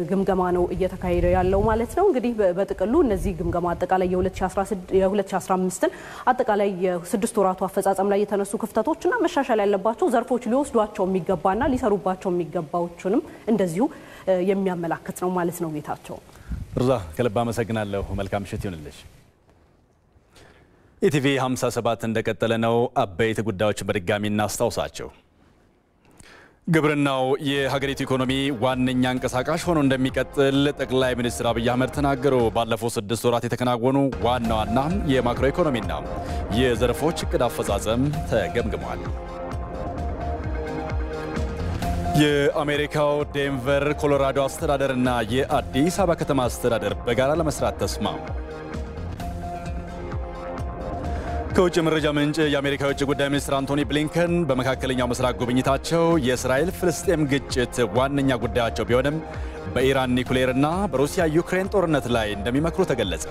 ግምገማ ነው እየተካሄደ ያለው ማለት ነው። እንግዲህ በጥቅሉ እነዚህ ግምገማ አጠቃላይ የ2015ን አጠቃላይ የ6 ወራቱ አፈጻጸም ላይ የተነሱ ክፍተቶችና መሻሻል ያለባቸው ዘርፎች ሊወስዷቸው የሚገባና ሊሰሩባቸው የሚገባዎችንም እንደዚሁ የሚያመላክት ነው ማለት ነው። ጌታቸው ሩዛ ከልብ አመሰግናለሁ። መልካም ምሽት ይሁንልሽ። ኢቲቪ 57 እንደቀጠለ ነው። አበይት ጉዳዮች በድጋሚ እናስታውሳቸው። ግብርናው የሀገሪቱ ኢኮኖሚ ዋነኛ አንቀሳቃሽ ሆኖ እንደሚቀጥል ጠቅላይ ሚኒስትር አብይ አህመድ ተናገሩ። ባለፉት 6 ወራት የተከናወኑ ዋና ዋና የማክሮ ኢኮኖሚና የዘርፎች እቅድ አፈጻጸም ተገምግሟል። የአሜሪካው ዴንቨር ኮሎራዶ አስተዳደርና የአዲስ አበባ ከተማ አስተዳደር በጋራ ለመስራት ተስማሙ። ከውጭ መረጃ ምንጭ የአሜሪካ የውጭ ጉዳይ ሚኒስትር አንቶኒ ብሊንከን በመካከለኛው ምስራቅ ጉብኝታቸው የእስራኤል ፍልስጤም ግጭት ዋነኛ ጉዳያቸው ቢሆንም በኢራን ኒኩሌርና በሩሲያ ዩክሬን ጦርነት ላይ እንደሚመክሩ ተገለጸ።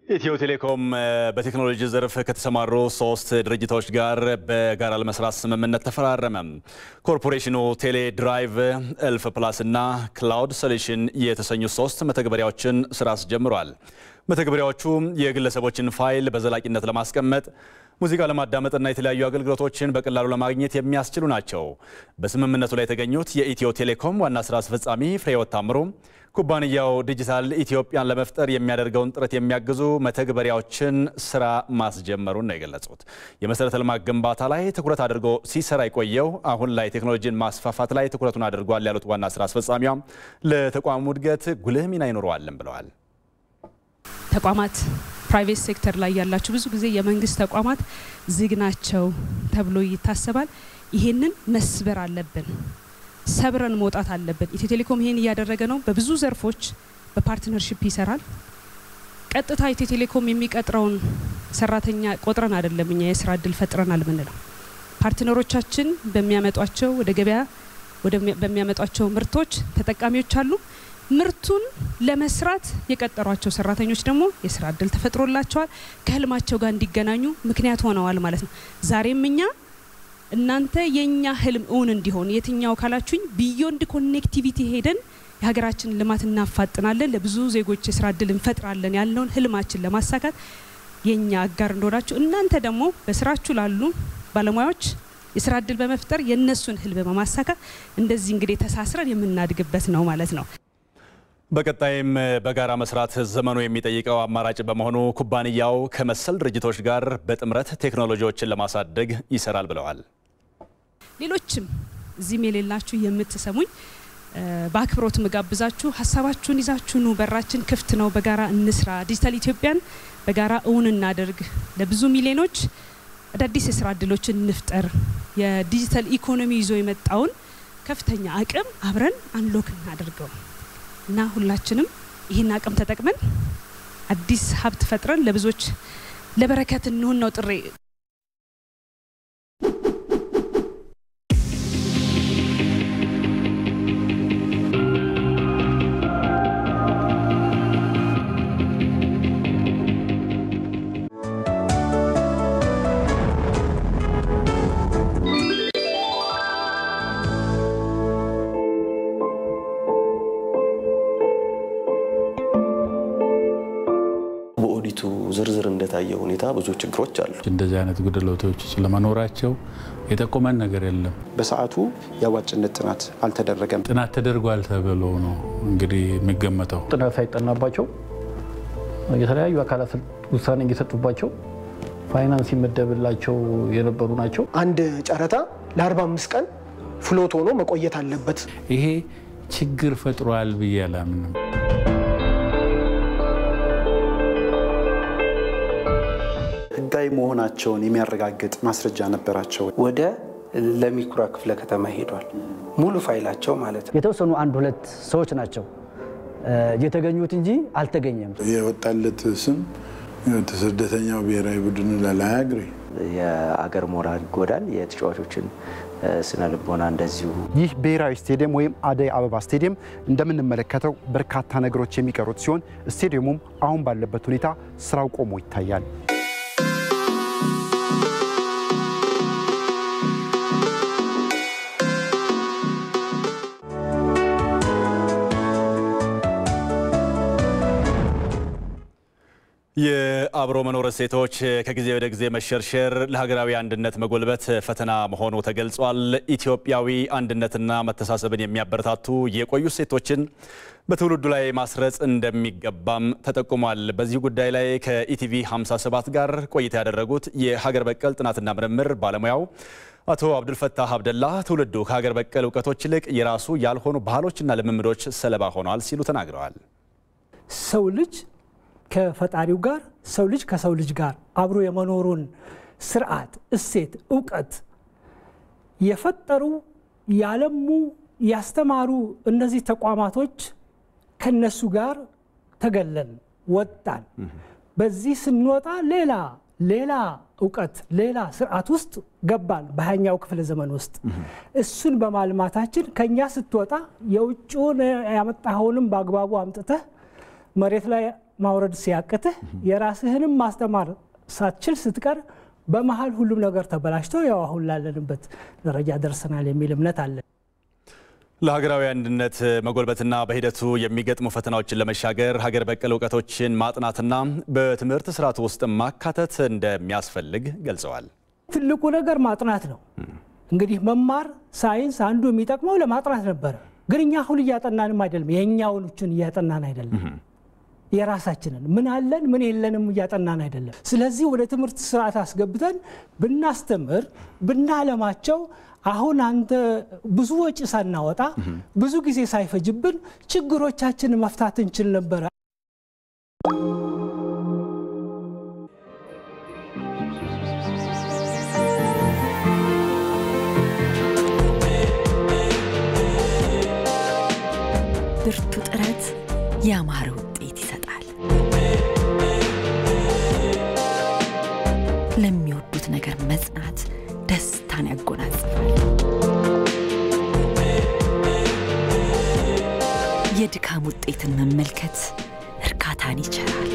ኢትዮ ቴሌኮም በቴክኖሎጂ ዘርፍ ከተሰማሩ 3 ድርጅቶች ጋር በጋራ ለመስራት ስምምነት ተፈራረመ። ኮርፖሬሽኑ ቴሌ ድራይቭ፣ ኤልፍ ፕላስ እና ክላውድ ሶሉሽን የተሰኙ 3 መተግበሪያዎችን ስራ አስጀምሯል። መተግበሪያዎቹ የግለሰቦችን ፋይል በዘላቂነት ለማስቀመጥ፣ ሙዚቃ ለማዳመጥና የተለያዩ አገልግሎቶችን በቀላሉ ለማግኘት የሚያስችሉ ናቸው። በስምምነቱ ላይ የተገኙት የኢትዮ ቴሌኮም ዋና ስራ አስፈጻሚ ፍሬህይወት ታምሩ ኩባንያው ዲጂታል ኢትዮጵያን ለመፍጠር የሚያደርገውን ጥረት የሚያግዙ መተግበሪያዎችን ስራ ማስጀመሩን ነው የገለጹት። የመሰረተ ልማት ግንባታ ላይ ትኩረት አድርጎ ሲሰራ የቆየው አሁን ላይ ቴክኖሎጂን ማስፋፋት ላይ ትኩረቱን አድርጓል ያሉት ዋና ስራ አስፈጻሚዋ ለተቋሙ እድገት ጉልህ ሚና ይኖረዋልም ብለዋል። ተቋማት ፕራይቬት ሴክተር ላይ ያላችሁ ብዙ ጊዜ የመንግስት ተቋማት ዝግ ናቸው ተብሎ ይታሰባል። ይሄንን መስበር አለብን። ሰብረን መውጣት አለብን። ኢትዮ ቴሌኮም ይሄን እያደረገ ነው። በብዙ ዘርፎች በፓርትነርሺፕ ይሰራል። ቀጥታ ኢትዮ ቴሌኮም የሚቀጥረውን ሰራተኛ ቆጥረን አይደለም እኛ የስራ እድል ፈጥረናል ምንለው። ፓርትነሮቻችን በሚያመጧቸው ወደ ገበያ በሚያመጧቸው ምርቶች ተጠቃሚዎች አሉ። ምርቱን ለመስራት የቀጠሯቸው ሰራተኞች ደግሞ የስራ እድል ተፈጥሮላቸዋል። ከህልማቸው ጋር እንዲገናኙ ምክንያት ሆነዋል ማለት ነው። ዛሬም እኛ እናንተ የኛ ህልም እውን እንዲሆን የትኛው ካላችሁኝ ቢዮንድ ኮኔክቲቪቲ ሄደን የሀገራችን ልማት እናፋጥናለን፣ ለብዙ ዜጎች የስራ እድል እንፈጥራለን ያለውን ህልማችን ለማሳካት የኛ አጋር እንደሆናችሁ እናንተ ደግሞ በስራችሁ ላሉ ባለሙያዎች የስራ እድል በመፍጠር የነሱን ህልም በማሳካት እንደዚህ እንግዲህ ተሳስረን የምናድግበት ነው ማለት ነው። በቀጣይም በጋራ መስራት ዘመኑ የሚጠይቀው አማራጭ በመሆኑ ኩባንያው ከመሰል ድርጅቶች ጋር በጥምረት ቴክኖሎጂዎችን ለማሳደግ ይሰራል ብለዋል። ሌሎችም እዚህም የሌላችሁ የምትሰሙኝ በአክብሮት መጋብዛችሁ ሀሳባችሁን ይዛችሁ ኑ። በራችን ክፍት ነው። በጋራ እንስራ። ዲጂታል ኢትዮጵያን በጋራ እውን እናደርግ። ለብዙ ሚሊዮኖች አዳዲስ የስራ እድሎችን እንፍጠር። የዲጂታል ኢኮኖሚ ይዞ የመጣውን ከፍተኛ አቅም አብረን አንሎክ እናደርገው እና ሁላችንም ይህን አቅም ተጠቅመን አዲስ ሀብት ፈጥረን ለብዙዎች ለበረከት እንሁን ነው ጥሪ። ዝርዝር እንደታየው ሁኔታ ብዙ ችግሮች አሉ። እንደዚህ አይነት ጉድለቶች ስለመኖራቸው የጠቆመን ነገር የለም። በሰዓቱ የአዋጭነት ጥናት አልተደረገም። ጥናት ተደርጓል ተብሎ ነው እንግዲህ የሚገመተው። ጥናት ሳይጠናባቸው የተለያዩ አካላት ውሳኔ እየሰጡባቸው ፋይናንስ ይመደብላቸው የነበሩ ናቸው። አንድ ጨረታ ለ45 ቀን ፍሎት ሆኖ መቆየት አለበት። ይሄ ችግር ፈጥሯል ብዬ አላምንም። ህጋዊ መሆናቸውን የሚያረጋግጥ ማስረጃ ነበራቸው። ወደ ለሚኩራ ክፍለ ከተማ ሄዷል። ሙሉ ፋይላቸው ማለት ነው። የተወሰኑ 1-2 ሰዎች ናቸው የተገኙት እንጂ አልተገኘም። የወጣለት ስም ስደተኛው ብሔራዊ ቡድን ለላያግሪ የአገር ሞራል ጎዳል የተጫዋቾችን ስነ ልቦና እንደዚሁ። ይህ ብሔራዊ ስቴዲየም ወይም አደይ አበባ ስቴዲየም እንደምንመለከተው በርካታ ነገሮች የሚቀሩት ሲሆን ስቴዲየሙም አሁን ባለበት ሁኔታ ስራው ቆሞ ይታያል። የአብሮ መኖር እሴቶች ከጊዜ ወደ ጊዜ መሸርሸር ለሀገራዊ አንድነት መጎልበት ፈተና መሆኑ ተገልጿል። ኢትዮጵያዊ አንድነትና መተሳሰብን የሚያበረታቱ የቆዩ እሴቶችን በትውልዱ ላይ ማስረጽ እንደሚገባም ተጠቁሟል። በዚህ ጉዳይ ላይ ከኢቲቪ 57 ጋር ቆይታ ያደረጉት የሀገር በቀል ጥናትና ምርምር ባለሙያው አቶ አብዱልፈታህ አብደላ ትውልዱ ከሀገር በቀል እውቀቶች ይልቅ የራሱ ያልሆኑ ባህሎችና ልምምዶች ሰለባ ሆነዋል ሲሉ ተናግረዋል። ሰው ልጅ ከፈጣሪው ጋር ሰው ልጅ ከሰው ልጅ ጋር አብሮ የመኖሩን ስርዓት፣ እሴት፣ እውቀት የፈጠሩ ያለሙ ያስተማሩ እነዚህ ተቋማቶች ከነሱ ጋር ተገለን ወጣን። በዚህ ስንወጣ ሌላ እውቀት ሌላ ስርዓት ውስጥ ገባን። በሃያኛው ክፍለ ዘመን ውስጥ እሱን በማልማታችን ከኛ ስትወጣ የውጭውን ያመጣኸውንም በአግባቡ አምጥተህ መሬት ላይ ማውረድ ሲያቅትህ የራስህንም ማስተማር ሳትችል ስትቀር በመሃል ሁሉም ነገር ተበላሽቶ ያው አሁን ላለንበት ደረጃ ደርሰናል የሚል እምነት አለ። ለሀገራዊ አንድነት መጎልበትና በሂደቱ የሚገጥሙ ፈተናዎችን ለመሻገር ሀገር በቀል እውቀቶችን ማጥናትና በትምህርት ስርዓት ውስጥ ማካተት እንደሚያስፈልግ ገልጸዋል። ትልቁ ነገር ማጥናት ነው። እንግዲህ መማር ሳይንስ አንዱ የሚጠቅመው ለማጥናት ነበር። ግን እኛ አሁን እያጠናንም አይደለም፣ የኛዎችን እያጠናን አይደለም። የራሳችንን ምን አለን ምን የለንም እያጠናን አይደለም። ስለዚህ ወደ ትምህርት ስርዓት አስገብተን ብናስተምር ብናለማቸው አሁን አንተ ብዙ ወጪ ሳናወጣ ብዙ ጊዜ ሳይፈጅብን ችግሮቻችንን መፍታት እንችል ነበር። ብርቱ ጥረት ያማረ ውጤት ይሰጣል። ለሚወዱት ነገር መጽናት ደስታን ያጎናጽፋል። የድካም ውጤትን መመልከት እርካታን ይቸራል።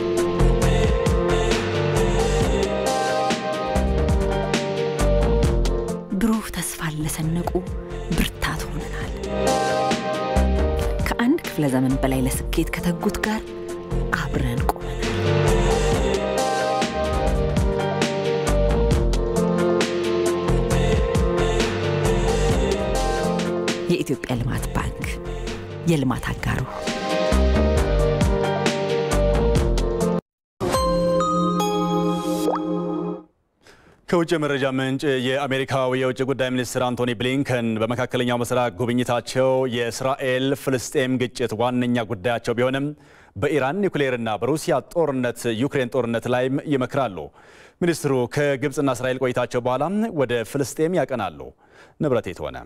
ብሩህ ተስፋን ለሰነቁ ብርታት ሆነናል። ከአንድ ክፍለ ዘመን በላይ ለስኬት ከተጉት ጋር አብረን ቆመናል። የኢትዮጵያ ልማት ባንክ የልማት አጋሩ። ከውጭ መረጃ ምንጭ የአሜሪካው የውጭ ጉዳይ ሚኒስትር አንቶኒ ብሊንከን በመካከለኛው ምስራቅ ጉብኝታቸው የእስራኤል ፍልስጤም ግጭት ዋነኛ ጉዳያቸው ቢሆንም በኢራን ኒውክሌርና በሩሲያ ጦርነት ዩክሬን ጦርነት ላይም ይመክራሉ። ሚኒስትሩ ከግብጽና እስራኤል ቆይታቸው በኋላ ወደ ፍልስጤም ያቀናሉ። ንብረት የተሆነ